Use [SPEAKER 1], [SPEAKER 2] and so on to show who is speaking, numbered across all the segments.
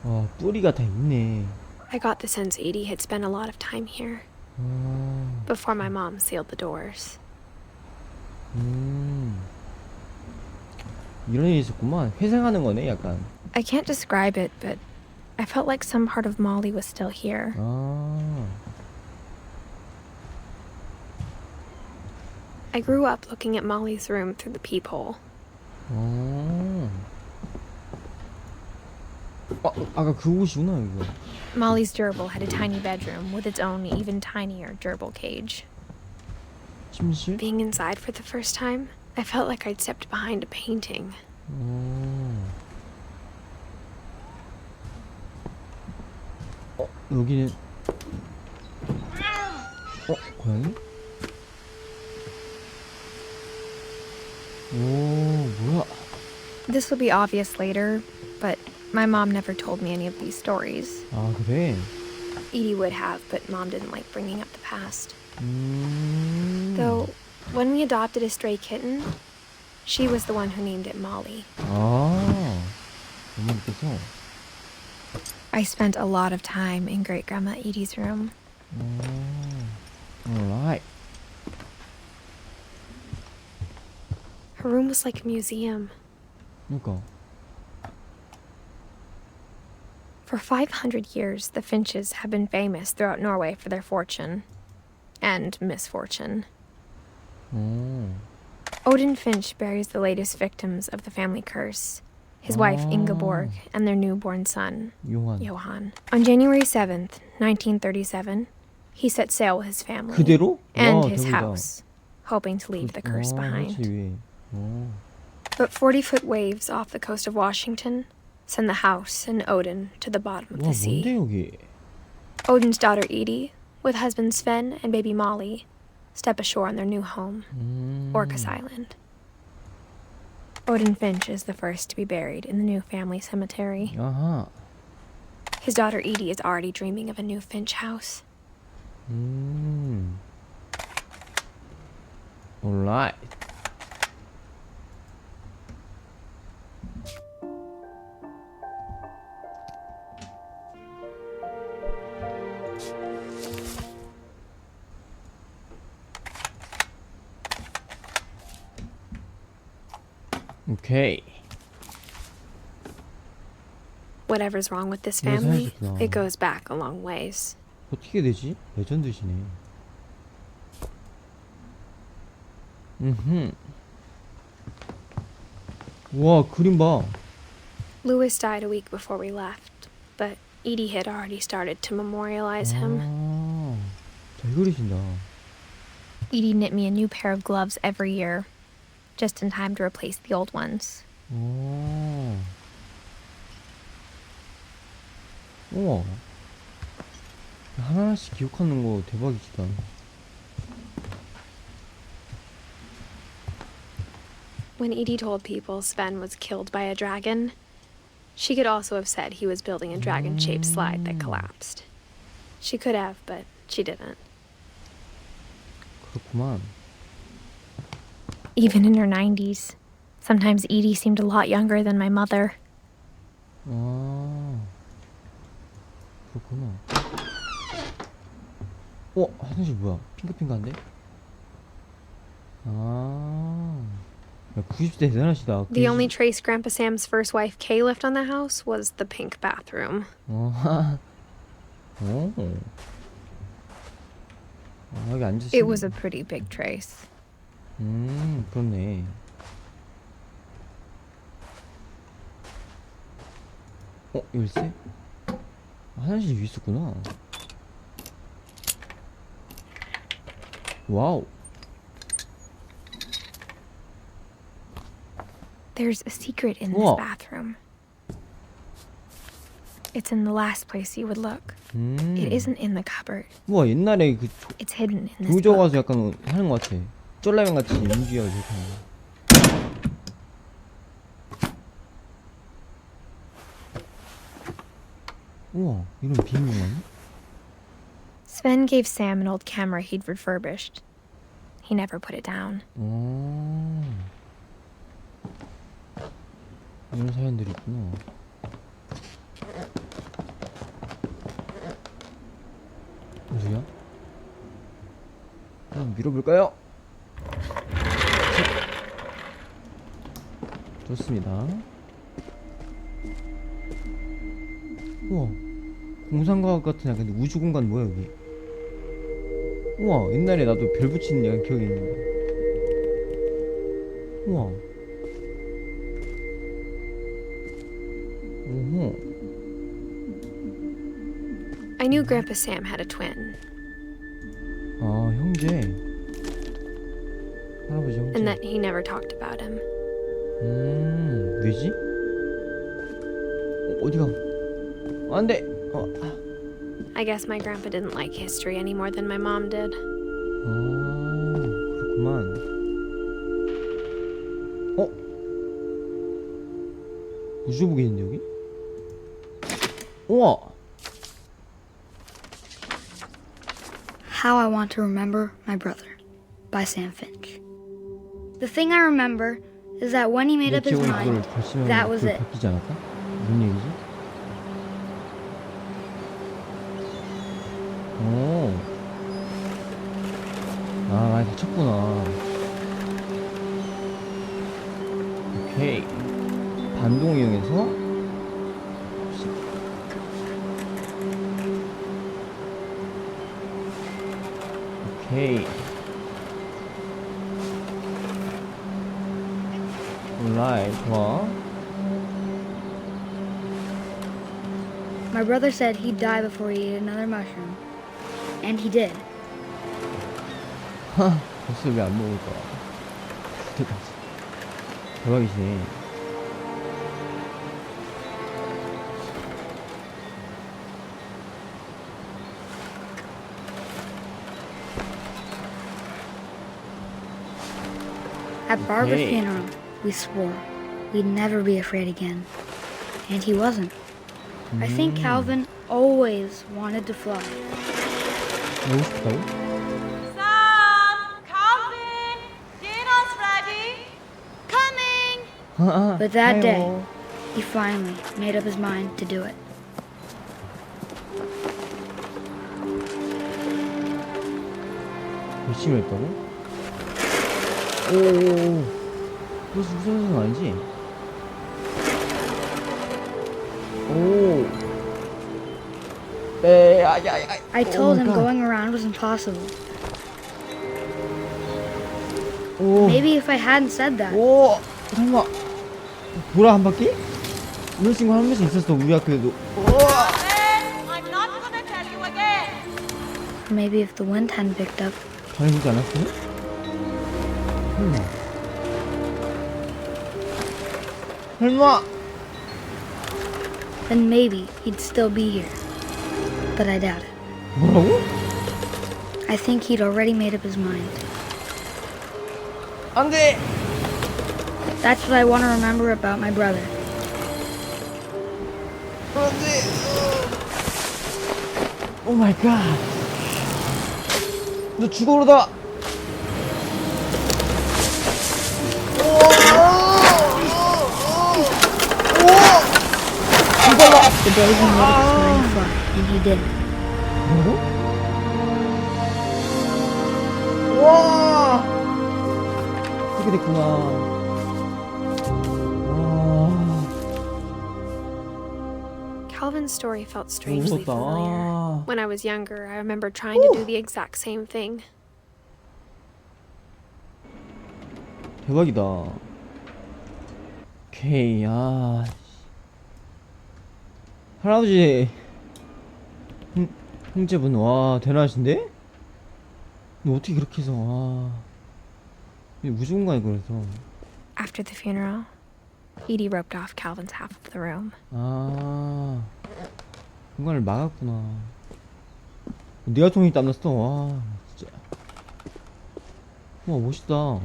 [SPEAKER 1] 뿌리가 다 있네.
[SPEAKER 2] I got the sense Edie had spent a lot of time here before my mom sealed the doors.
[SPEAKER 1] 이런 일이 있었구만. 회상하는 거네, 약간.
[SPEAKER 2] I can't describe it, but I felt like some part of Molly was still here. I grew up looking at Molly's room through the peephole.
[SPEAKER 1] 아까 그 옷이구나, 이거.
[SPEAKER 2] Molly's gerbil had a tiny bedroom with its own even tinier gerbil cage.
[SPEAKER 1] 침실?
[SPEAKER 2] Being inside for the first time, I felt like I'd stepped behind a painting.
[SPEAKER 1] 여기는 고양이? 오, 뭐야?
[SPEAKER 2] This will be obvious later, but my mom never told me any of these stories.
[SPEAKER 1] 아, 그래?
[SPEAKER 2] Edie would have, but Mom didn't like bringing up the past. Though, when we adopted a stray kitten, she was the one who named it Molly.
[SPEAKER 1] 어머니께서?
[SPEAKER 2] I spent a lot of time in Great-Grandma Edie's room.
[SPEAKER 1] Alright.
[SPEAKER 2] Her room was like a museum.
[SPEAKER 1] 그러니까.
[SPEAKER 2] For 500 years, the Finches have been famous throughout Norway for their fortune and misfortune. Odin Finch buries the latest victims of the family curse, his wife Ingeborg and their newborn son, Johan. On January 7th, 1937, he set sail with his family
[SPEAKER 1] 그대로?
[SPEAKER 2] and his house, hoping to leave the curse behind. But 40-foot waves off the coast of Washington send the house and Odin to the bottom of the sea.
[SPEAKER 1] 뭔데 여기?
[SPEAKER 2] Odin's daughter Edie, with husband Sven and baby Molly, step ashore on their new home, Orcas Island. Odin Finch is the first to be buried in the new family cemetery. His daughter Edie is already dreaming of a new Finch house.
[SPEAKER 1] Alright. Okay.
[SPEAKER 2] Whatever's wrong with this family, it goes back a long ways.
[SPEAKER 1] 어떻게 되지? 레전드시네. 와, 그림 봐.
[SPEAKER 2] Louis died a week before we left, but Edie had already started to memorialize him.
[SPEAKER 1] 잘 그리신다.
[SPEAKER 2] Edie knit me a new pair of gloves every year, just in time to replace the old ones.
[SPEAKER 1] 우와. 하나하나씩 기억하는 거 대박이시다.
[SPEAKER 2] When Edie told people Sven was killed by a dragon, she could also have said he was building a dragon-shaped slide that collapsed. She could have, but she didn't.
[SPEAKER 1] 그렇구만.
[SPEAKER 2] Even in her 90s, sometimes Edie seemed a lot younger than my mother.
[SPEAKER 1] 그렇구나. 화장실 뭐야? 핑크핑크한데? 야, 90대 대단하시다.
[SPEAKER 2] The only trace Grandpa Sam's first wife Kay left on the house was the pink bathroom.
[SPEAKER 1] 여기 앉으시면.
[SPEAKER 2] It was a pretty big trace.
[SPEAKER 1] 그렇네. 열쇠? 화장실 여기 있었구나. 와우.
[SPEAKER 2] There's a secret in this bathroom. It's in the last place you would look. It isn't in the cupboard.
[SPEAKER 1] 우와, 옛날에 그
[SPEAKER 2] It's hidden in this
[SPEAKER 1] 조조
[SPEAKER 2] book.
[SPEAKER 1] 가서 약간 하는 것 같아. 쫄라면 같이 연기하고 이렇게 하는 거. 우와, 이런 비밀만?
[SPEAKER 2] Sven gave Sam an old camera he'd refurbished. He never put it down.
[SPEAKER 1] 이런 사연들이 있구나. 한번 밀어볼까요? 좋습니다. 우와, 공상과학 같은 약간 우주공간 뭐야 여기? 우와, 옛날에 나도 별 붙이는 약간 기억이 있는데. 우와. 오호.
[SPEAKER 2] I knew Grandpa Sam had a twin,
[SPEAKER 1] 아, 형제. 할아버지 형제.
[SPEAKER 2] and that he never talked about him.
[SPEAKER 1] 왜지? 어디가? 안 돼!
[SPEAKER 2] I guess my grandpa didn't like history any more than my mom did.
[SPEAKER 1] 그렇구만. 우주복이 있는데, 여기? 우와!
[SPEAKER 3] How I Want to Remember My Brother by Sam Finch. The thing I remember is that when he made up his mind, that was it.
[SPEAKER 1] 바뀌지 않았다? 무슨 얘기지? 오. 아, 많이 다쳤구나. 오케이. 반동 이용해서 오케이. 온라인 좋아.
[SPEAKER 3] My brother said he'd die before he ate another mushroom. And he did.
[SPEAKER 1] 벌써 왜 안 먹을 거야? 그때까지. 대박이시네.
[SPEAKER 3] At Barbara's
[SPEAKER 1] Okay.
[SPEAKER 3] funeral, we swore we'd never be afraid again. And he wasn't. I think Calvin always wanted to fly.
[SPEAKER 1] 먹고 싶다고?
[SPEAKER 4] Sam! Calvin! Dinner's ready! Coming!
[SPEAKER 3] But that day, he finally made up his mind to do it.
[SPEAKER 1] 열심히 했다고? 오오오. 그래서 무슨 아니지? 오. 에,
[SPEAKER 3] I told him going around was impossible.
[SPEAKER 1] 오.
[SPEAKER 3] Maybe if I hadn't said that,
[SPEAKER 1] 오. 설마. 보라 한 바퀴? 이런 친구 한 명씩 있었어 우리 학교에도. 우와.
[SPEAKER 4] Then I'm not gonna tell you again!
[SPEAKER 3] maybe if the wind hadn't picked up,
[SPEAKER 1] 다니지 않았어요? 설마. 설마.
[SPEAKER 3] then maybe he'd still be here. But I doubt it.
[SPEAKER 1] 뭐라고?
[SPEAKER 3] I think he'd already made up his mind.
[SPEAKER 1] 안 돼.
[SPEAKER 3] That's what I want to remember about my brother.
[SPEAKER 1] 안 돼. 오 마이 갓. 너 죽어오르다.
[SPEAKER 3] The day he made up his mind to fly, and he did.
[SPEAKER 1] 뭐라고? 와. 그렇게 됐구나. 와.
[SPEAKER 2] Calvin's story felt strangely
[SPEAKER 1] 무섭다.
[SPEAKER 2] familiar. When I was younger, I remember trying to do the exact same thing.
[SPEAKER 1] 대박이다. 오케이. 할아버지 형제분 와 대단하신데? 근데 어떻게 그렇게 해서 이 우주공간이 그래서
[SPEAKER 2] After the funeral, Edie roped off Calvin's half of the room.
[SPEAKER 1] 공간을 막았구나. 내가 종이 땀났어. 와 진짜. 와 멋있다.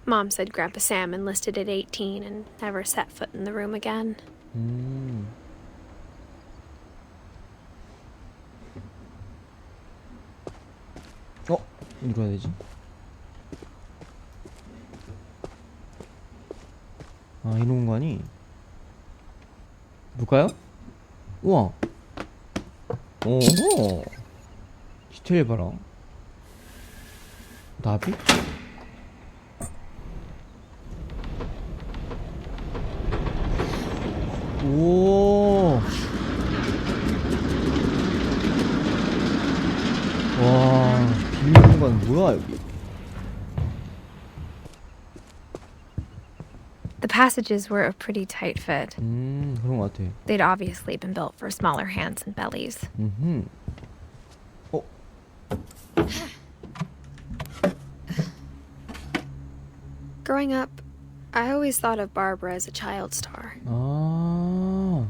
[SPEAKER 2] Mom said Grandpa Sam enlisted at 18 and never set foot in the room again. 어디로 가야 되지? 이런 공간이 볼까요? 우와. 오호 디테일 봐라.
[SPEAKER 1] 나비? 오. 와, 비밀 공간 뭐야 여기?
[SPEAKER 2] The passages were a pretty tight fit.
[SPEAKER 1] 그런 것 같아.
[SPEAKER 2] They'd obviously been built for smaller hands and bellies.
[SPEAKER 1] 어?
[SPEAKER 2] Growing up, I always thought of Barbara as a child star.
[SPEAKER 1] 아.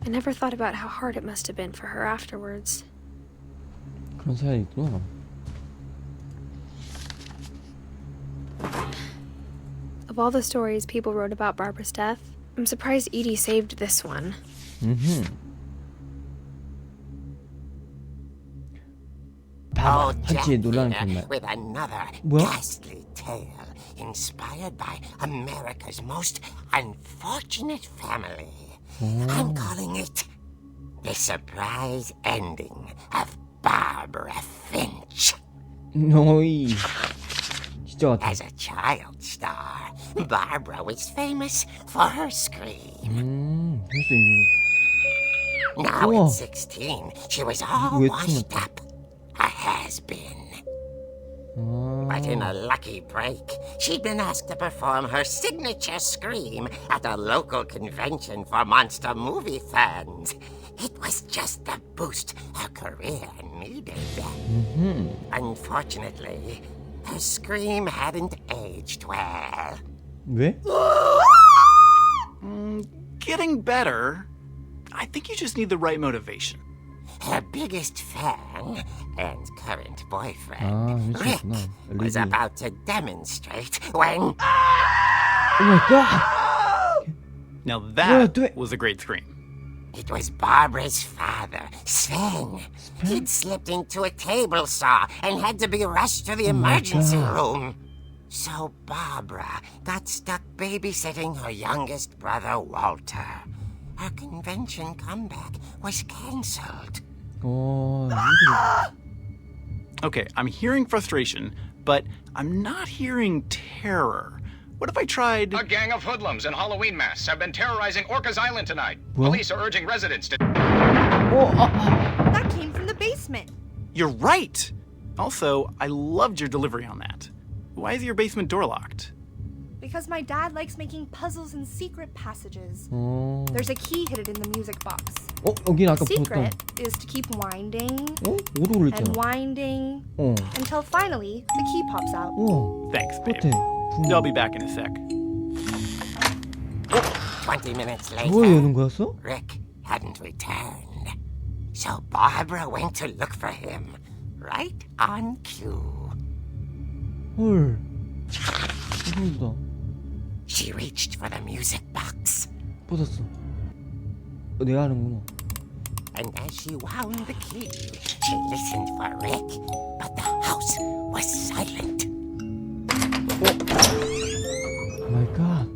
[SPEAKER 2] I never thought about how hard it must have been for her afterwards.
[SPEAKER 1] 그런 사연이 있구나.
[SPEAKER 2] Of all the stories people wrote about Barbara's death, I'm surprised Edie saved this one.
[SPEAKER 1] 봐봐, 한치의 논란을 줬나?
[SPEAKER 5] With another
[SPEAKER 1] 뭐야?
[SPEAKER 5] ghastly tale inspired by America's most unfortunate family. I'm calling it The Surprise Ending of Barbara Finch.
[SPEAKER 1] 너이 진짜 같아.
[SPEAKER 5] As a child star, Barbara was famous for her scream.
[SPEAKER 1] 할수 있는.
[SPEAKER 5] Now
[SPEAKER 1] 우와.
[SPEAKER 5] at 16, she was all
[SPEAKER 1] 왜
[SPEAKER 5] washed
[SPEAKER 1] 춤을
[SPEAKER 5] up. A has-been. But in a lucky break, she'd been asked to perform her signature scream at a local convention for monster movie fans. It was just the boost her career needed. Unfortunately, her scream hadn't aged well.
[SPEAKER 1] 왜?
[SPEAKER 6] Getting better. I think you just need the right motivation.
[SPEAKER 5] Her biggest fan and current
[SPEAKER 1] 아,
[SPEAKER 5] boyfriend, Rick,
[SPEAKER 1] 미쳤구나.
[SPEAKER 5] was
[SPEAKER 1] LED.
[SPEAKER 5] about to demonstrate when...
[SPEAKER 1] Oh my god!
[SPEAKER 6] Now
[SPEAKER 1] Yeah,
[SPEAKER 6] that
[SPEAKER 1] do it.
[SPEAKER 6] was a great scream.
[SPEAKER 5] It was Barbara's father, Sven. He'd slipped into a table saw and had to be rushed to the emergency
[SPEAKER 1] God.
[SPEAKER 5] room. So Barbara got stuck babysitting her youngest brother, Walter. Her convention comeback was cancelled.
[SPEAKER 1] 이게
[SPEAKER 6] Okay, I'm hearing frustration, but I'm not hearing terror. What if I tried...
[SPEAKER 7] A gang of hoodlums in Halloween masks have been terrorizing Orcas Island tonight.
[SPEAKER 1] What?
[SPEAKER 7] Police are urging residents to...
[SPEAKER 4] That came from the basement.
[SPEAKER 6] You're right! Also, I loved your delivery on that. Why is your basement door locked?
[SPEAKER 4] Because my dad likes making puzzles and secret passages.
[SPEAKER 1] 어.
[SPEAKER 4] There's a key hidden in the music box.
[SPEAKER 1] 여긴 아까
[SPEAKER 4] Secret
[SPEAKER 1] 보였던.
[SPEAKER 4] is to keep winding
[SPEAKER 1] 오도
[SPEAKER 4] and
[SPEAKER 1] 그랬잖아.
[SPEAKER 4] winding
[SPEAKER 1] 어.
[SPEAKER 4] until finally the key pops out.
[SPEAKER 6] Thanks, babe.
[SPEAKER 1] 똑같아.
[SPEAKER 6] I'll be back in a sec.
[SPEAKER 5] 20 minutes
[SPEAKER 1] 그걸
[SPEAKER 5] later,
[SPEAKER 1] 여는 거였어?
[SPEAKER 5] Rick hadn't returned. So Barbara went to look for him, right on cue.
[SPEAKER 1] 헐. 소름돋아.
[SPEAKER 5] She reached for the music box,
[SPEAKER 1] 뻗었어. 내가 하는구나.
[SPEAKER 5] and as she wound the key, she listened for Rick, but the house was silent.
[SPEAKER 1] 오 마이 갓.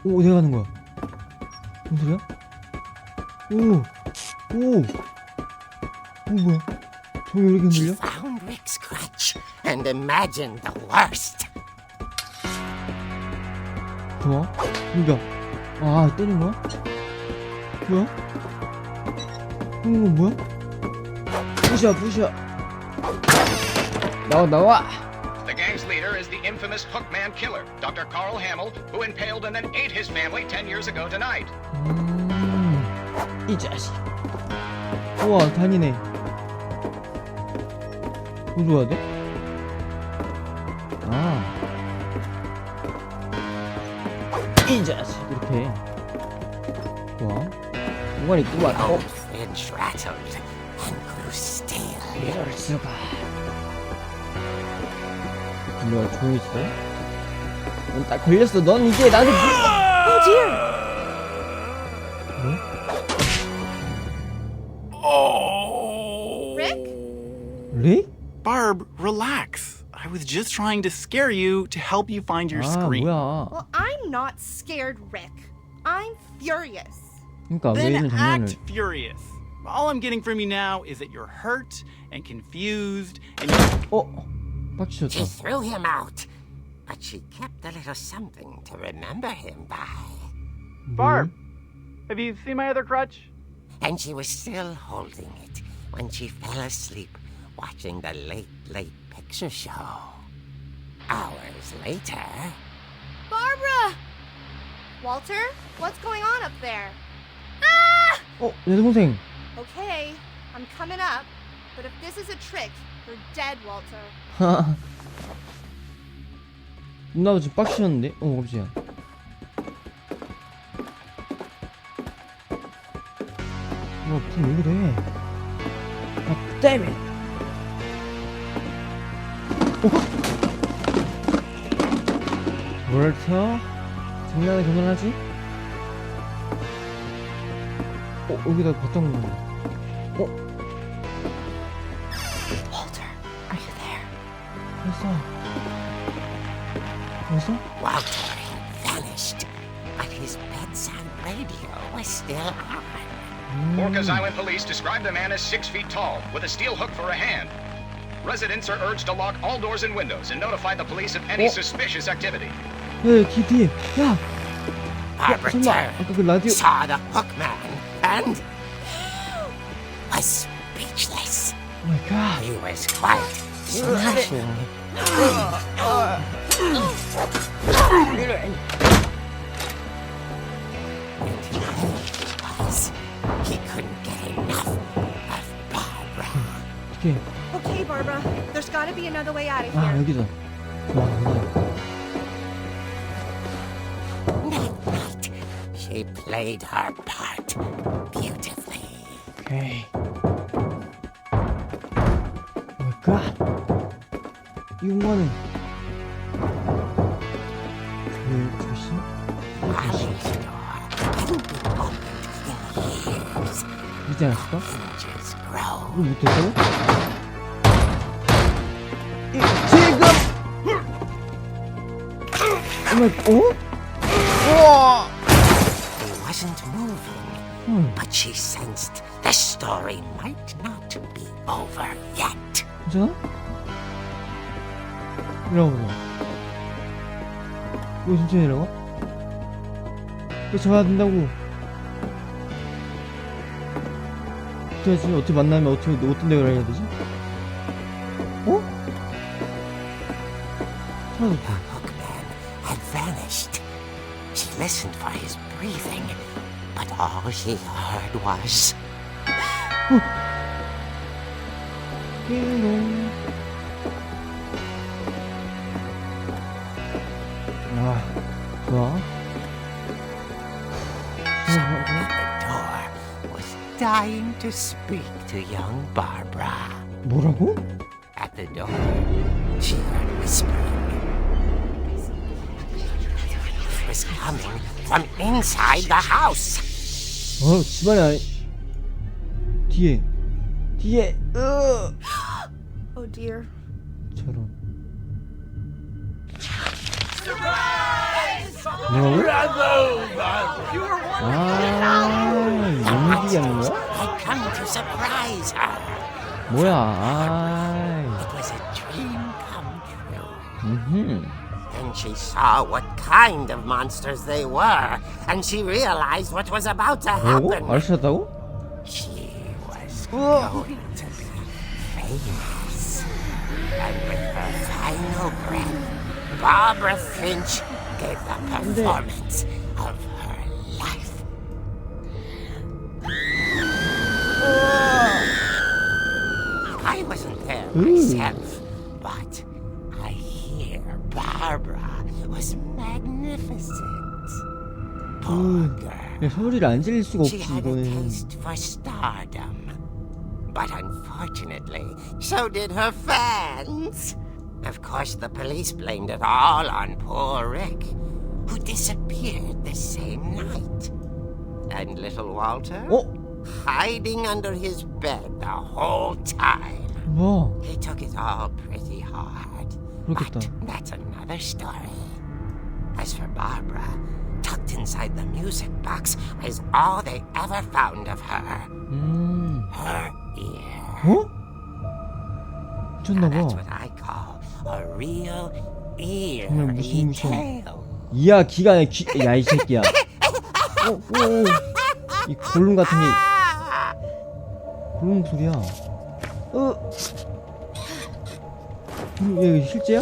[SPEAKER 1] 오, 내가 하는 거야. 무슨 소리야? 오, 뭐야? 저기 왜 이렇게
[SPEAKER 5] She
[SPEAKER 1] 흔들려?
[SPEAKER 5] found Rick's crutch and imagined the worst.
[SPEAKER 1] 좋아? 그러니까 때린 거야? 뭐야? 이거 뭐야? 부셔. 나와.
[SPEAKER 7] The gang's leader is the infamous Hookman killer, Dr. Carl Hamill, who impaled and then ate his family 10 years ago tonight.
[SPEAKER 1] 이 자식. 우와, 다니네. 뭐 줘야 돼? 이 자식 이렇게. 좋아. 공간이 뚜아.
[SPEAKER 5] The old fridge rattled and grew still.
[SPEAKER 1] 이럴 수가. 분노가 조용히 지내? 넌 딱 걸렸어. 넌 이제 나를.
[SPEAKER 2] Oh dear!
[SPEAKER 4] Rick?
[SPEAKER 1] 리?
[SPEAKER 6] Barb, relax. I was just trying to scare you to help you find your scream.
[SPEAKER 1] 뭐야?
[SPEAKER 4] Well, I'm not scared, Rick. I'm furious.
[SPEAKER 1] 그러니까 왜
[SPEAKER 6] Then
[SPEAKER 1] 이런 장면을?
[SPEAKER 6] act furious. All I'm getting from you now is that you're hurt and confused and you're...
[SPEAKER 5] She
[SPEAKER 1] 빡치셨다.
[SPEAKER 5] threw him out, but she kept a little something to remember him by.
[SPEAKER 6] Barb, have you seen my other crutch?
[SPEAKER 5] And she was still holding it when she fell asleep watching the late picture show. Hours later...
[SPEAKER 4] Barbara! Walter, what's going on up there?
[SPEAKER 1] 내 동생.
[SPEAKER 4] Okay, I'm coming up. But if this is a trick, you're dead, Walter.
[SPEAKER 1] 누나도 지금 빡치셨는데? 깜짝이야. 왜 그래? 아, damn it! 월터? 장난을 그만하지? 여기다 봤던 거.
[SPEAKER 5] Walter, are you there?
[SPEAKER 1] 벌써?
[SPEAKER 5] Walter had vanished, but his bedside radio was still on.
[SPEAKER 7] Orcas Island police describe the man as 6 feet tall, with a steel hook for a hand. Residents are urged to lock all doors and windows and notify the police of any suspicious activity.
[SPEAKER 1] 뒤에. 야!
[SPEAKER 5] Barbara
[SPEAKER 1] 설마
[SPEAKER 5] turned,
[SPEAKER 1] 아까 그 라디오.
[SPEAKER 5] saw the hookman, and was speechless.
[SPEAKER 1] Oh my god.
[SPEAKER 5] He was quite smashing. He couldn't get enough of Barbara.
[SPEAKER 1] 어떡해.
[SPEAKER 4] Okay, Barbara, there's gotta be another way out of here.
[SPEAKER 1] 여기다.
[SPEAKER 5] Night, she played her part beautifully.
[SPEAKER 1] 오케이. Oh my god. 이 공간은 조심.
[SPEAKER 5] Molly's door hadn't been opened in years.
[SPEAKER 1] 되지 않았을까?
[SPEAKER 5] Inches grow.
[SPEAKER 1] 이거 못했다고? 지금! 우와!
[SPEAKER 5] He wasn't moving, but she sensed the story might not be over yet.
[SPEAKER 1] 괜찮아? 이러고서 이거 천천히 내려가? 이거 잡아야 된다고. 어떻게 하지? 어떻게 만나면 어떤 대화를 해야 되지?
[SPEAKER 5] The hookman had vanished. She listened for his breathing, but all she heard was...
[SPEAKER 1] 좋아.
[SPEAKER 5] Someone at the door was dying to speak to young Barbara.
[SPEAKER 1] 뭐라고?
[SPEAKER 5] At the door, she heard whispering. It was coming from inside the house.
[SPEAKER 1] 집안에 아니. 뒤에.
[SPEAKER 4] Oh dear.
[SPEAKER 1] 저런. 뭐라고? 연기 하는 거야?
[SPEAKER 5] I'd come to surprise her.
[SPEAKER 1] 뭐야?
[SPEAKER 5] It was a dream come true. Then she saw what kind of monsters they were, and she realized what was about to
[SPEAKER 1] 뭐라고?
[SPEAKER 5] happen.
[SPEAKER 1] 알았다고?
[SPEAKER 5] She was going to be famous. And with her final breath, Barbara Finch gave the performance of her life. I wasn't there myself, but I hear Barbara was magnificent. Poor girl.
[SPEAKER 1] 야, 소리를 안 질릴 수가
[SPEAKER 5] She
[SPEAKER 1] 없지
[SPEAKER 5] had a
[SPEAKER 1] 이거는.
[SPEAKER 5] taste for stardom. But unfortunately, so did her fans. Of course, the police blamed it all on poor Rick, who disappeared the same night. And little Walter? Hiding under his bed the whole time.
[SPEAKER 1] 뭐야?
[SPEAKER 5] He took it all pretty hard.
[SPEAKER 1] 그렇겠다.
[SPEAKER 5] But that's another story. As for Barbara, tucked inside the music box was all they ever found of her. her ear.
[SPEAKER 1] 어? 미쳤나봐.
[SPEAKER 5] That's what I call a real
[SPEAKER 1] 정말
[SPEAKER 5] eerie
[SPEAKER 1] 무슨
[SPEAKER 5] tale.
[SPEAKER 1] 이야 기가 아니라 야 이 새끼야. 이 골룸 같은 게 골룸 소리야. 이거 실제야?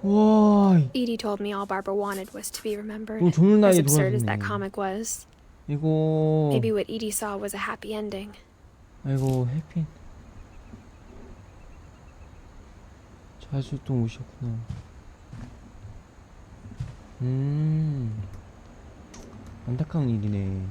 [SPEAKER 1] 와.
[SPEAKER 2] Edie told me all Barbara wanted was to be remembered.
[SPEAKER 1] 너무 좋은
[SPEAKER 2] As
[SPEAKER 1] 나이에
[SPEAKER 2] absurd as that
[SPEAKER 1] 돌아가셨네.
[SPEAKER 2] comic was,
[SPEAKER 1] 이거
[SPEAKER 2] maybe what Edie saw was a happy ending.
[SPEAKER 1] 아이고 해피. 자주 또 오셨구나. 안타까운 일이네.